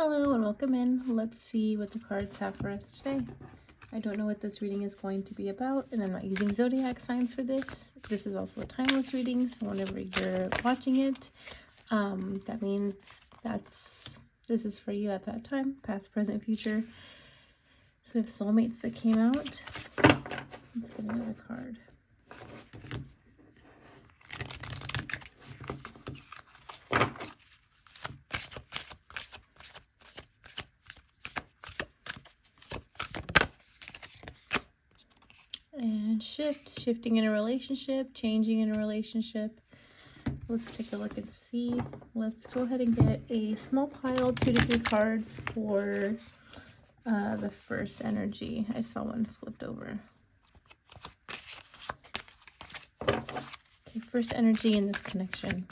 Hello and welcome in. Let's see what the cards have for us today. I don't know what this reading is going to be about, and I'm not using zodiac signs for this. This is also a timeless reading, so whenever you're watching it, that means this is for you at that time, past, present, future. So we have soulmates that came out. Let's get another card. And shifting in a relationship, changing in a relationship. Let's take a look and see. Let's go ahead and get a small pile, 2 to 3 cards for the first energy. I saw one flipped over. Okay, first energy in this connection.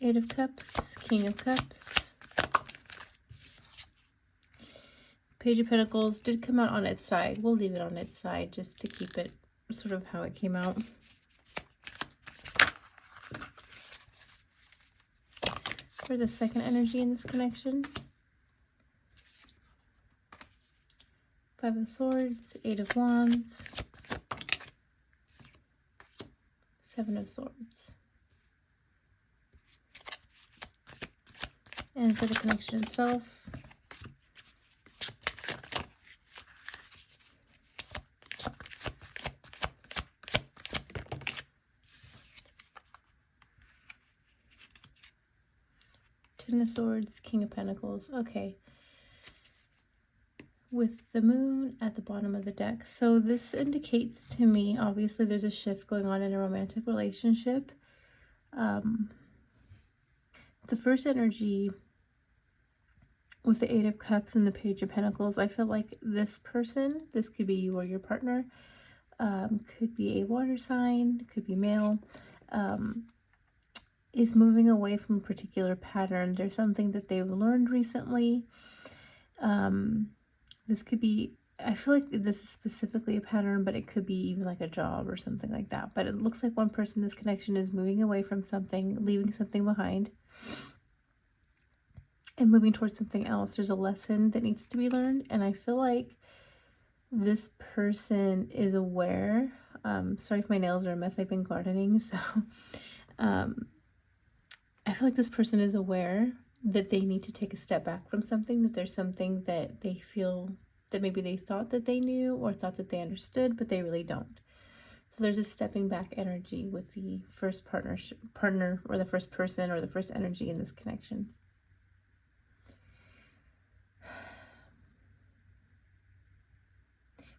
Eight of Cups, King of Cups. Page of Pentacles did come out on its side. We'll leave it on its side just to keep it sort of how it came out. For the second energy in this connection. Five of Swords, Eight of Wands, Seven of Swords. And for the connection itself, Ten of Swords, King of Pentacles. Okay. With the moon at the bottom of the deck. So this indicates to me, obviously there's a shift going on in a romantic relationship. The first energy with the Eight of Cups and the Page of Pentacles, I feel like this person, this could be you or your partner, could be a water sign, could be male, is moving away from a particular pattern. There's something that they've learned recently. This could be, I feel like this is specifically a pattern, but it could be even like a job or something like that. But it looks like one person, this connection is moving away from something, leaving something behind, and moving towards something else. There's a lesson that needs to be learned, and I feel like this person is aware. Sorry if my nails are a mess. I've been gardening, so I feel like this person is aware that they need to take a step back from something, that there's something that they feel that maybe they thought that they knew or thought that they understood, but they really don't. So there's a stepping back energy with the first partner or the first person or the first energy in this connection.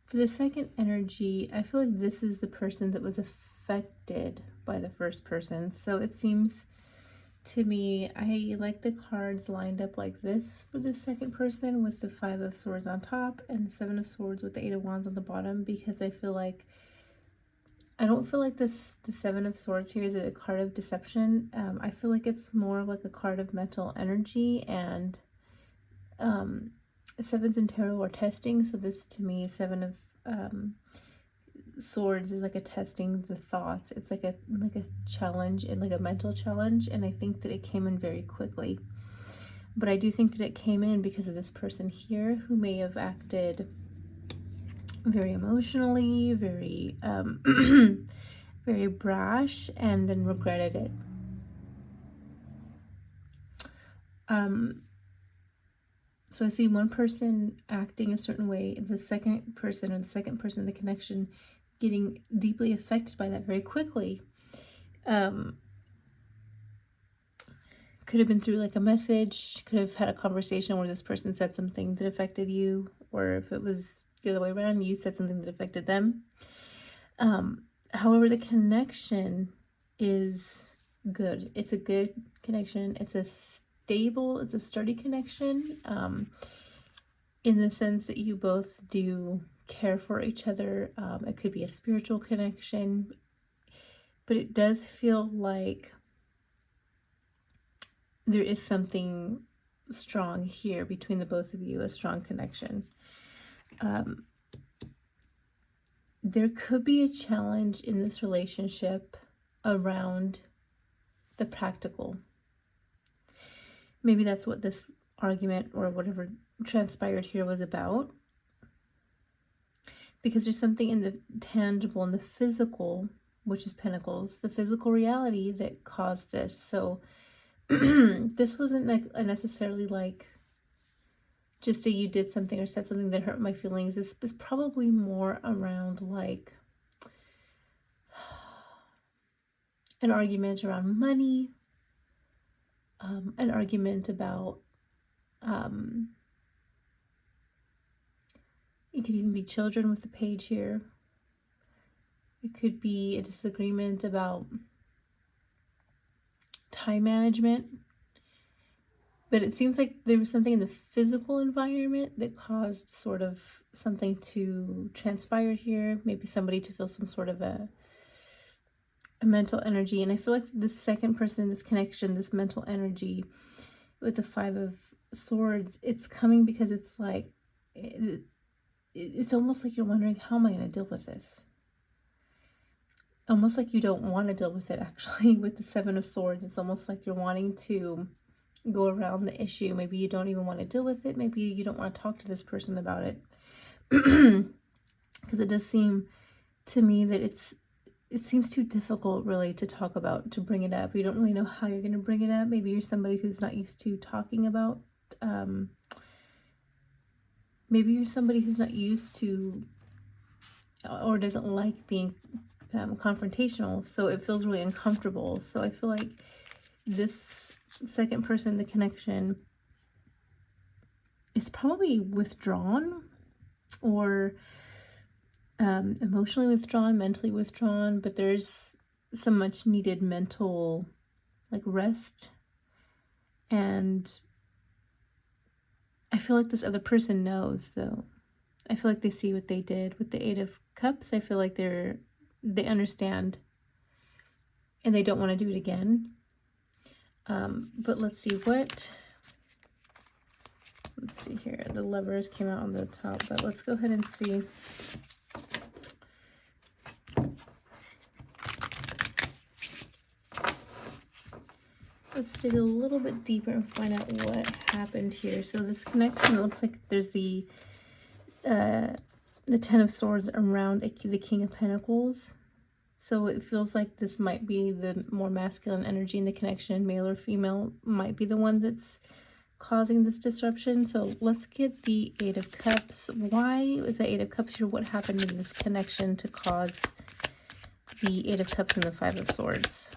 For the second energy, I feel like this is the person that was affected by the first person. So it seems to me, I like the cards lined up like this for the second person with the Five of Swords on top and the Seven of Swords with the Eight of Wands on the bottom, because I feel like, I don't feel like the Seven of Swords here is a card of deception. I feel like it's more like a card of mental energy, and sevens in tarot are testing. So this to me, Seven of Swords is like a testing the thoughts. It's like a challenge, and like a mental challenge, and I think that it came in very quickly. But I do think that it came in because of this person here who may have acted very emotionally, very very brash, and then regretted it. So I see one person acting a certain way, the second person in the connection getting deeply affected by that very quickly. Could have been through like a message, could have had a conversation where this person said something that affected you, or if it was the other way around, you said something that affected them. However, the connection is good. It's a good connection. It's a stable, it's a sturdy connection, in the sense that you both do care for each other. It could be a spiritual connection, but it does feel like there is something strong here between the both of you, a strong connection. there could be a challenge in this relationship around the practical. Maybe that's what this argument or whatever transpired here was about. Because there's something in the tangible and the physical, which is Pentacles, the physical reality that caused this. So this wasn't like necessarily like just that you did something or said something that hurt my feelings. This is probably more around like an argument around money, an argument about, it could even be children with the page here. It could be a disagreement about time management. But it seems like there was something in the physical environment that caused sort of something to transpire here. Maybe somebody to feel some sort of a mental energy. And I feel like the second person in this connection, this mental energy with the Five of Swords, it's coming because it's like, it's almost like you're wondering, how am I going to deal with this? Almost like you don't want to deal with it, actually, with the Seven of Swords. It's almost like you're wanting to go around the issue. Maybe you don't even want to deal with it. Maybe you don't want to talk to this person about it. Because it does seem to me that it seems too difficult, really, to talk about, to bring it up. You don't really know how you're going to bring it up. Maybe you're somebody who's not used to talking about, maybe you're somebody who's not used to or doesn't like being confrontational, so it feels really uncomfortable. So I feel like this second person, the connection, is probably withdrawn or emotionally withdrawn, mentally withdrawn, but there's some much needed mental like rest. And I feel like this other person knows, though. I feel like they see what they did with the Eight of Cups. I feel like they understand and they don't want to do it again. But let's see let's see here. The Lovers came out on the top, but let's go ahead and see. Let's dig a little bit deeper and find out what happened here. So this connection, it looks like there's the Ten of Swords around the King of Pentacles. So it feels like this might be the more masculine energy in the connection. Male or female might be the one that's causing this disruption. So let's get the Eight of Cups. Why is the Eight of Cups here? What happened in this connection to cause the Eight of Cups and the Five of Swords?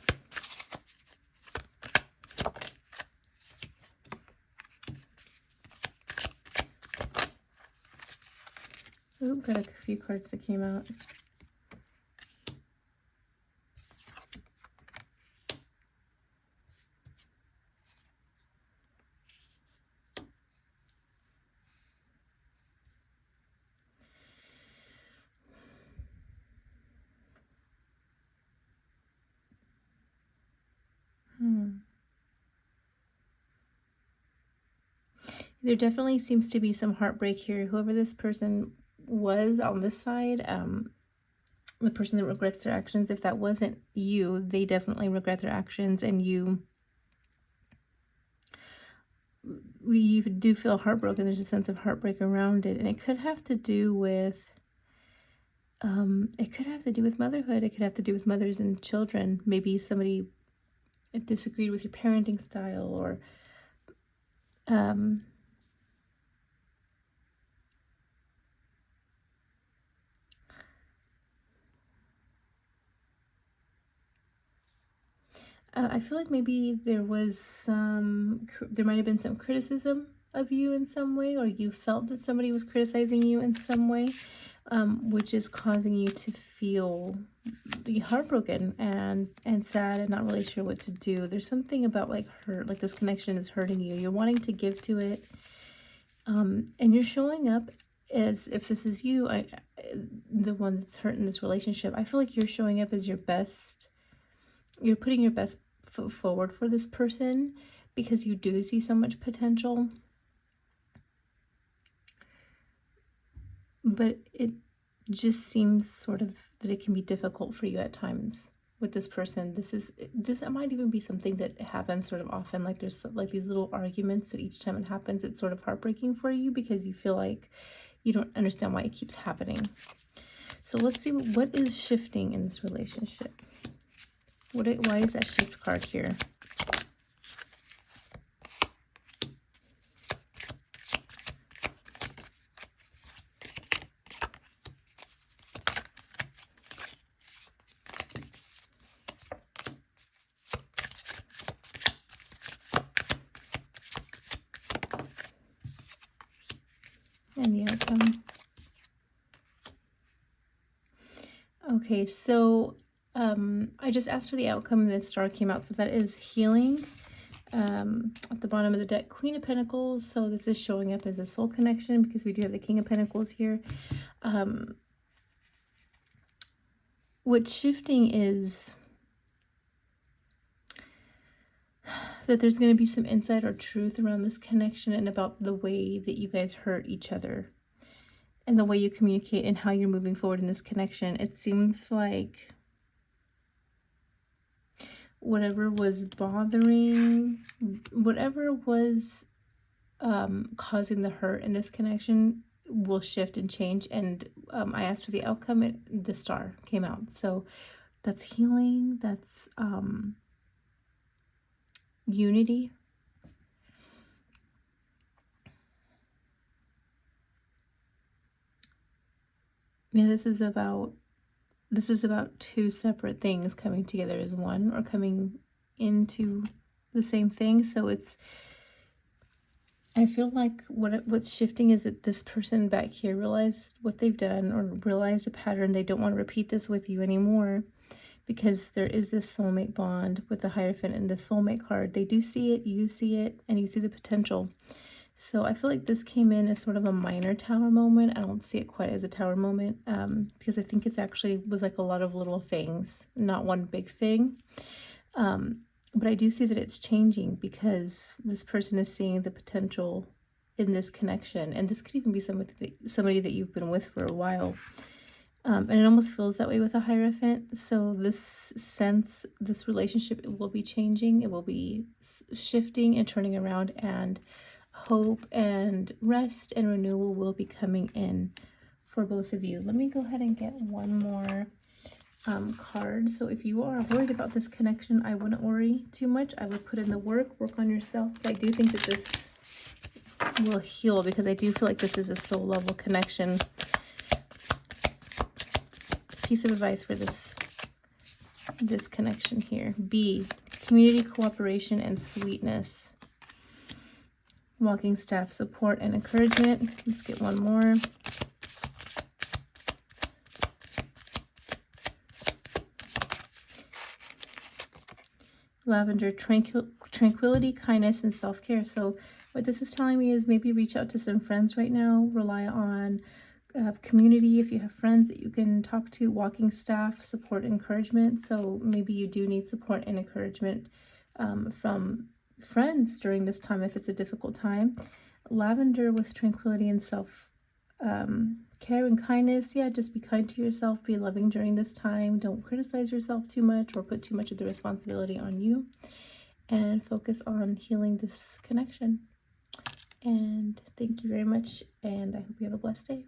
Oh, got a few cards that came out. There definitely seems to be some heartbreak here. Whoever this person was on this side, the person that regrets their actions, if that wasn't you, they definitely regret their actions, and you do feel heartbroken. There's a sense of heartbreak around it, and it could have to do with motherhood. It could have to do with mothers and children. Maybe somebody disagreed with your parenting style, or I feel like maybe there might have been some criticism of you in some way, or you felt that somebody was criticizing you in some way, which is causing you to feel heartbroken and sad and not really sure what to do. There's something about like this connection is hurting you. You're wanting to give to it, and you're showing up as if this is you, the one that's hurt in this relationship. I feel like you're showing up as your best. You're putting your best foot forward for this person because you do see so much potential. But just seems sort of that it can be difficult for you at times with this person. This might even be something that happens sort of often, like there's like these little arguments that each time it happens it's sort of heartbreaking for you because you feel like you don't understand why it keeps happening. So let's see what is shifting in this relationship. Why is that shift card here? And the outcome. Okay, so I just asked for the outcome and the star came out. So that is healing. At the bottom of the deck, Queen of Pentacles. So this is showing up as a soul connection because we do have the King of Pentacles here. What's shifting is that there's going to be some insight or truth around this connection and about the way that you guys hurt each other and the way you communicate and how you're moving forward in this connection. It seems like whatever was bothering, whatever was causing the hurt in this connection will shift and change. And I asked for the outcome, the star came out. So that's healing, that's unity. Yeah, this is about two separate things coming together as one or coming into the same thing. So I feel like what's shifting is that this person back here realized what they've done or realized a pattern. They don't want to repeat this with you anymore because there is this soulmate bond with the Hierophant and the soulmate card. They do see it, you see it, and you see the potential. So I feel like this came in as sort of a minor tower moment. I don't see it quite as a tower moment because I think it's actually was like a lot of little things, not one big thing. But I do see that it's changing because this person is seeing the potential in this connection. And this could even be somebody that you've been with for a while. And it almost feels that way with a Hierophant. So this relationship will be changing. It will be shifting and turning around, and hope and rest and renewal will be coming in for both of you. Let me go ahead and get one more card. So if you are worried about this connection, I wouldn't worry too much. I would put in the work on yourself. But I do think that this will heal because I do feel like this is a soul level connection. Piece of advice for this connection here. B, community cooperation and sweetness. Walking staff, support and encouragement. Let's get one more. Lavender, tranquility, kindness, and self-care. So what this is telling me is maybe reach out to some friends right now. Rely on community if you have friends that you can talk to. Walking staff, support, encouragement. So maybe you do need support and encouragement from friends during this time if it's a difficult time. Lavender with tranquility and self care and kindness. Yeah, just be kind to yourself, be loving during this time. Don't criticize yourself too much or put too much of the responsibility on you, and focus on healing this connection. And thank you very much, and I hope you have a blessed day.